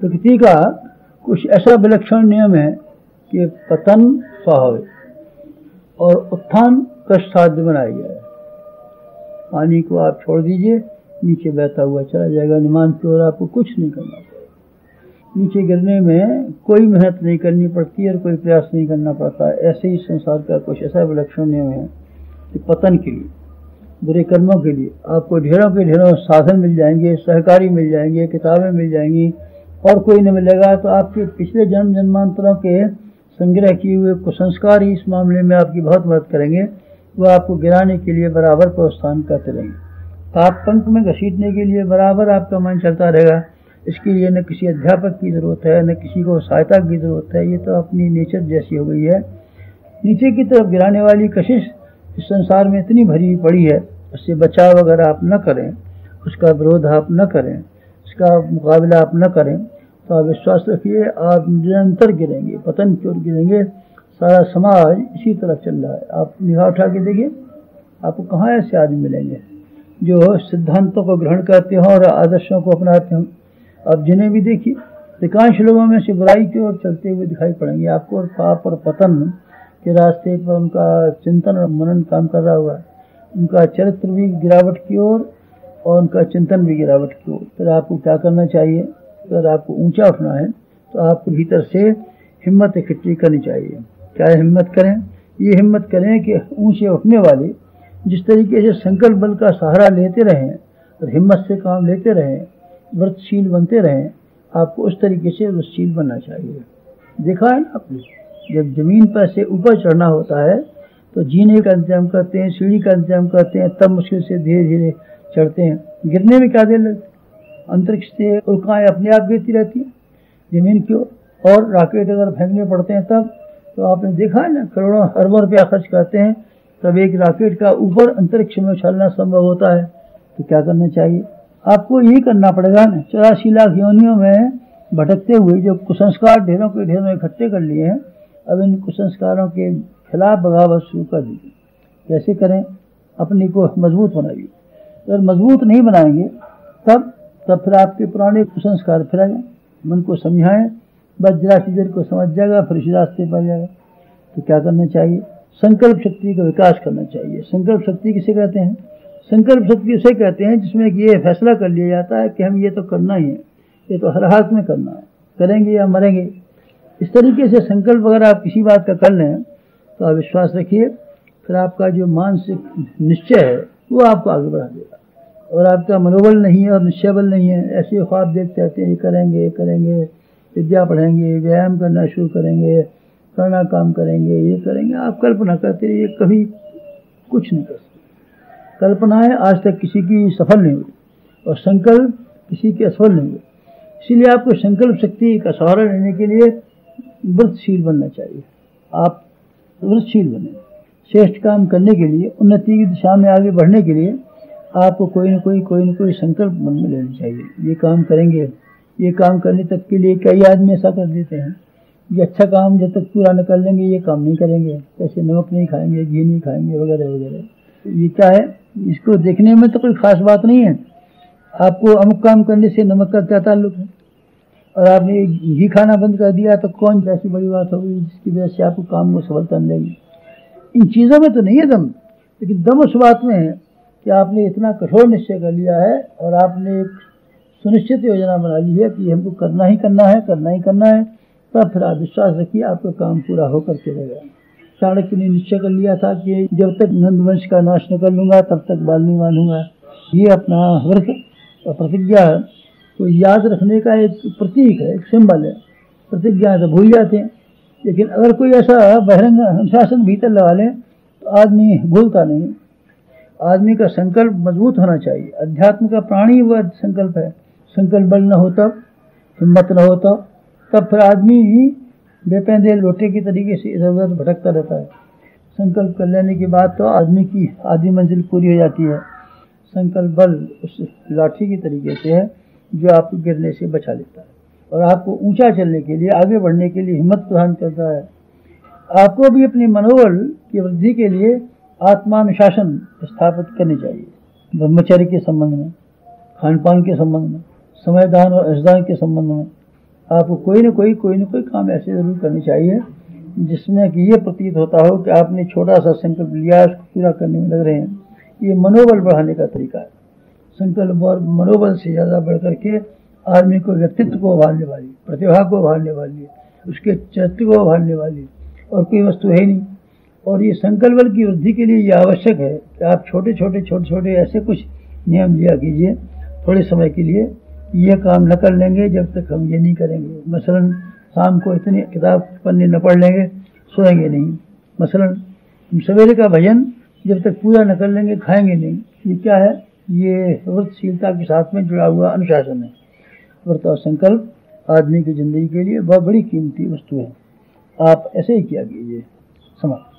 प्रकृति का कुछ ऐसा विलक्षण नियम है कि पतन स्वाभाविक और उत्थान कष्टसाध्य बनाया गया है। पानी को आप छोड़ दीजिए, नीचे बहता हुआ चला जाएगा निमान की ओर, आपको कुछ नहीं करना पड़ेगा। नीचे गिरने में कोई मेहनत नहीं करनी पड़ती और कोई प्रयास नहीं करना पड़ता। ऐसे ही संसार का कुछ ऐसा विलक्षण नियम है कि पतन के लिए, बुरे कर्मों के लिए आपको ढेरों के ढेरों साधन मिल जाएंगे, सहकारी मिल जाएंगे, किताबें मिल जाएंगी, और कोई न मिलेगा तो आपके पिछले जन्म जन्मांतरों के संग्रह किए हुए कुसंस्कार ही इस मामले में आपकी बहुत मदद करेंगे। वो आपको गिराने के लिए बराबर प्रोत्साहन करते रहेंगे, पाप पंख में घसीटने के लिए बराबर आपका मन चलता रहेगा। इसके लिए न किसी अध्यापक की ज़रूरत है, न किसी को सहायता की ज़रूरत है। ये तो अपनी नेचर जैसी हो गई है। नीचे की तरफ गिराने वाली कशिश इस संसार में इतनी भरी पड़ी है, उससे बचाव अगर आप न करें, उसका विरोध आप न करें, उसका मुकाबला आप न करें, तो आप विश्वास रखिए आप निरंतर गिरेंगे, पतन की ओर गिरेंगे। सारा समाज इसी तरफ चल रहा है। आप निगाह उठा के देखिए, आपको कहाँ ऐसे आदमी मिलेंगे जो सिद्धांतों को ग्रहण करते हों और आदर्शों को अपनाते हों। आप जिन्हें भी देखिए, अधिकांश लोगों में से बुराई की ओर चलते हुए दिखाई पड़ेंगे आपको, और पाप और पतन के रास्ते पर उनका चिंतन और मनन काम कर रहा हुआ है। उनका चरित्र भी गिरावट की ओर और उनका चिंतन भी गिरावट की ओर। फिर आपको क्या करना चाहिए? अगर आपको ऊंचा उठना है तो आपको भीतर से हिम्मत इकट्ठी करनी चाहिए। क्या हिम्मत करें? ये हिम्मत करें कि ऊंचे उठने वाले जिस तरीके से संकल्प बल का सहारा लेते रहें और हिम्मत से काम लेते रहें, व्रतशील बनते रहें, आपको उस तरीके से व्रतशील बनना चाहिए। देखा है ना आपने, जब जमीन पर से ऊपर चढ़ना होता है तो जीने का इंतजाम करते हैं, सीढ़ी का इंतजाम करते हैं, तब मुश्किल से धीरे धीरे चढ़ते हैं। गिरने में क्या देर लगती? अंतरिक्ष से उल्काएं अपने आप गिरती रहती हैं जमीन की ओर, और रॉकेट अगर फेंकने पड़ते हैं तब तो आपने देखा है ना, करोड़ों अरबों रुपया खर्च करते हैं तब एक रॉकेट का ऊपर अंतरिक्ष में उछालना संभव होता है। तो क्या करना चाहिए? आपको यही करना पड़ेगा ना। 84 लाख योनियों में भटकते हुए जो कुसंस्कार ढेरों के ढेरों इकट्ठे कर लिए हैं, अब इन कुसंस्कारों के खिलाफ बगावत शुरू कर दीजिए। कैसे करें? अपने को मजबूत बनाइए। अगर मजबूत नहीं बनाएंगे तब फिर आपके पुराने कुसंस्कार फिर आ जाए। मन को समझाएं, बस जरा सी देर को समझ जाएगा, फिर इसी रास्ते पर जाएगा। तो क्या करना चाहिए? संकल्प शक्ति का विकास करना चाहिए। संकल्प शक्ति किसे कहते हैं? संकल्प शक्ति उसे कहते हैं जिसमें कि ये फैसला कर लिया जाता है कि हम ये तो करना ही है, ये तो हर हाथ में करना है, करेंगे या मरेंगे। इस तरीके से संकल्प अगर आप किसी बात का कर लें तो आप विश्वास रखिए, फिर आपका जो मानसिक निश्चय है वो आपको आगे बढ़ा देगा। और आपका मनोबल नहीं है और निश्चय बल नहीं है, ऐसे ख्वाब देखते रहते हैं, ये करेंगे, विद्या पढ़ेंगे, व्यायाम करना शुरू करेंगे, करना काम करेंगे, ये करेंगे। आप कल्पना करते रहिए, कभी कुछ नहीं कर सकते। कल्पनाएं आज तक किसी की सफल नहीं हुई और संकल्प किसी के असफल नहीं हुए। इसीलिए आपको संकल्प शक्ति का सहारा लेने के लिए व्रतशील बनना चाहिए। आप व्रतशील बने। श्रेष्ठ काम करने के लिए, उन्नति की दिशा में आगे बढ़ने के लिए आपको कोई न कोई संकल्प मन में लेना चाहिए। ये काम करेंगे, ये काम करने तक के लिए कई आदमी ऐसा कर देते हैं, ये अच्छा काम जब तक पूरा न कर लेंगे ये काम नहीं करेंगे, जैसे नमक नहीं खाएंगे, घी नहीं खाएंगे, वगैरह वगैरह। ये क्या है? इसको देखने में तो कोई खास बात नहीं है। आपको अमुक काम करने से नमक का क्या ताल्लुक है? और आपने घी खाना बंद कर दिया तो कौन ऐसी बड़ी बात होगी जिसकी वजह से आपको काम को सफलता मिलेगी? इन चीज़ों में तो नहीं है दम, लेकिन दम उस बात में है कि आपने इतना कठोर निश्चय कर लिया है और आपने एक सुनिश्चित योजना बना ली है कि हमको करना ही करना है। तब फिर आप विश्वास रखिए आपका काम पूरा होकर के रहेगा। चाणक्य ने निश्चय कर लिया था कि जब तक नंदवंश का नाश न कर लूँगा तब तक बाल नहीं बांधूंगा। ये अपना व्रत और प्रतिज्ञा को याद रखने का एक प्रतीक है, एक सिंबल है। प्रतिज्ञा तो भूल जाते हैं, लेकिन अगर कोई ऐसा बहिरंग अनुशासन भीतर लगा ले तो आदमी भूलता नहीं। आदमी का संकल्प मजबूत होना चाहिए। अध्यात्म का प्राणी वह संकल्प है। संकल्प बल न हो तब, हिम्मत न हो तब फिर आदमी बेपैंदे लोटे की तरीके से इधर उधर भटकता रहता है। संकल्प कर लेने के बाद तो आदमी की आधी मंजिल पूरी हो जाती है। संकल्प बल उस लाठी की तरीके से है जो आपको गिरने से बचा लेता है और आपको ऊंचा चलने के लिए, आगे बढ़ने के लिए हिम्मत प्रदान करता है। आपको भी अपने मनोबल की वृद्धि के लिए आत्मानुशासन स्थापित करनी चाहिए। ब्रह्मचर्य के संबंध में, खान पान के संबंध में, समय दान और असदान के संबंध में, आपको कोई ना कोई काम ऐसे जरूर करनी चाहिए जिसमें कि ये प्रतीत होता हो कि आपने छोटा सा संकल्प लिया, उसको पूरा करने में लग रहे हैं। ये मनोबल बढ़ाने का तरीका है। संकल्प और मनोबल से ज़्यादा बढ़ करके आदमी को व्यक्तित्व को उभारने वाली, प्रतिभा को उभारने वाली, उसके चरित्र को उभारने वाली और कोई वस्तु है ही नहीं। और ये संकल्प बल की वृद्धि के लिए ये आवश्यक है कि आप छोटे छोटे ऐसे कुछ नियम लिया कीजिए थोड़े समय के लिए। ये काम न कर लेंगे जब तक हम ये नहीं करेंगे। मसलन शाम को इतनी किताब पन्ने न पढ़ लेंगे, सोएंगे नहीं। मसलन हम सवेरे का भजन जब तक पूरा न कर लेंगे, खाएंगे नहीं। ये क्या है? ये व्रतशीलता के साथ में जुड़ा हुआ अनुशासन है। व्रत और संकल्प आदमी की जिंदगी के लिए बहुत बड़ी कीमती वस्तु है। आप ऐसे ही किया कीजिए। समाप्त।